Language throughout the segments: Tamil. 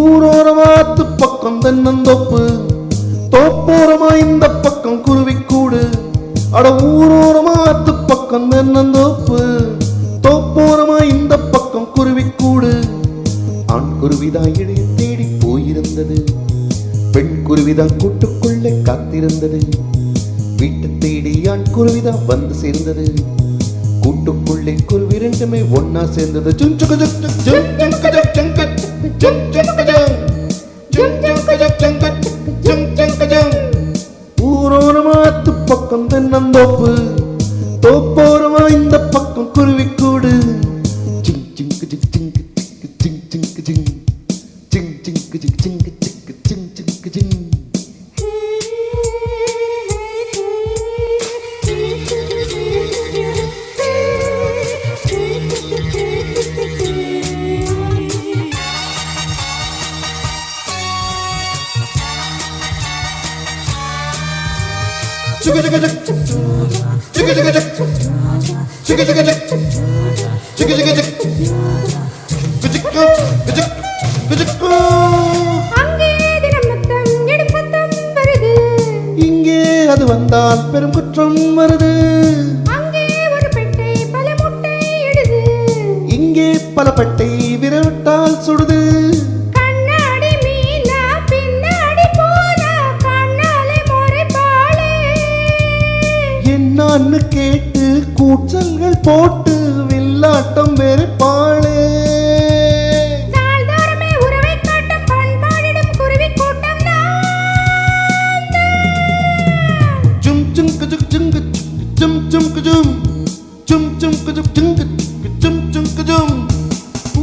ஊரோரமாத்து பக்கம் தென்னந்தோப்பு, தோப்போரமா இந்த பக்கம் குருவிக்கூடு. அட ஊரோரமாத்து பக்கம் தென்னந்தோப்பு, தோப்போரமா இந்த பக்கம் குருவிக்கூடு. ஆண் குருவிதான் இடையே தேடி போயிருந்தது, பெண் குருவிதான் கூட்டுக்குள்ளே காத்திருந்தது. வீட்டை தேடி ஆண் குருவிதான் வந்து சேர்ந்தது, கூட்டுக்குள்ளே குருவி ரெண்டுமே ஒன்னா சேர்ந்தது. ஊரோரமாத்து பக்கம் தென்னந்தோப்பு, தோப்போரமா இந்த பக்கம் குருவிக்கூடு. இங்கே அது வந்தால் பெரும் குற்றம் வருது, இங்கே பல பட்டை விரவிட்டால் சுடுது. என்னான்னு கேட்டு கூச்சல்கள் போட்டு வில்லாட்டம் வெறுப்பாளே.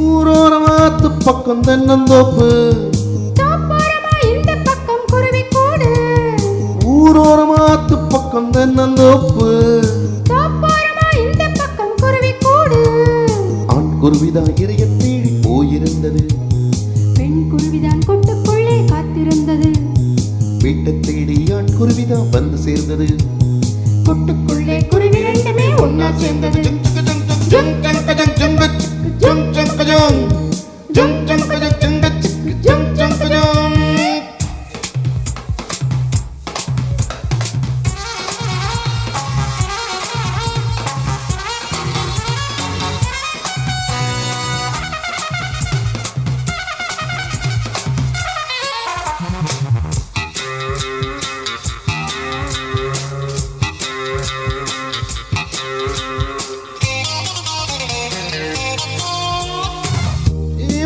ஊரோரமாத்து பக்கம் தென்னந்தோப்பு, ஊரோரமாத்து பக்கம் தென்னந்தோப்பு, ஆண் குருவிதான் இறைய தேடி போயிருந்தது, பெண் குருவிதான் கூட்டுக்குள்ளே காத்திருந்தது. வீட்டை தேடி ஆண் குருவிதான் வந்து சேர்ந்தது, கூட்டுக்குள்ளே குருவி ரெண்டுமே ஒன்னா சேர்ந்தது.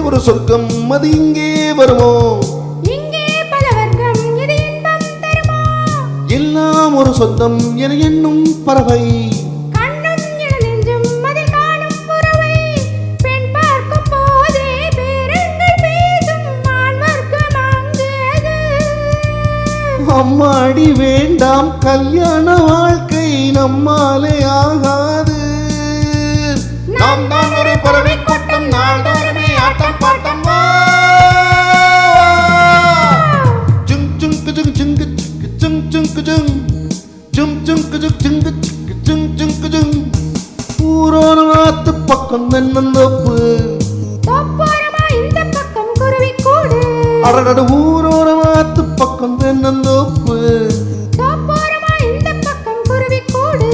ஒரு சொர்க்கம் அது இங்கே வருமோ, இங்கே பல வர்க்கம் இது இன்பம் தருமோ. எல்லாம் ஒரு சொந்தம் என எண்ணும் பறவை, கண்ணும் என நெஞ்சும் அதில் காணும் உறவை. பெண் பார்க்கும் போதே பேரங்கள் பேசும் ஆண் வர்க்கம் அங்கேது. அம்மாடி வேண்டாம் கல்யாண வாழ்க்கை நம்மாலே ஆகாது. நாம் தான் ஒரு பறவை கூட்டம், நாள்தோறுமே ஆட்டம் பாட்டம். ஊரோரமாத்து பக்கம் தென்னந்தோப்பு, தோப்போரமா இந்த பக்கம் குருவிக்கூடு. அடடட ஊரோரமாத்து பக்கம் தென்னந்தோப்பு, தோப்போரமா இந்த பக்கம் குருவிக்கூடு.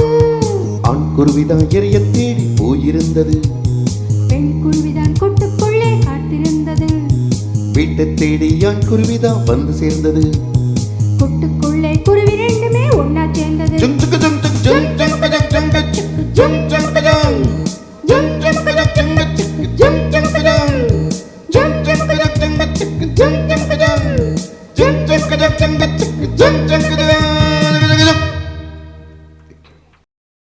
ஆண் குருவிதான் இறைய தேடி போயிருந்தது, பெண் குருவிதான் கூட்டுக்குள்ளே காத்திருந்தது. வீட்டை தேடி ஆண் குருவிதான் வந்து சேர்ந்தது.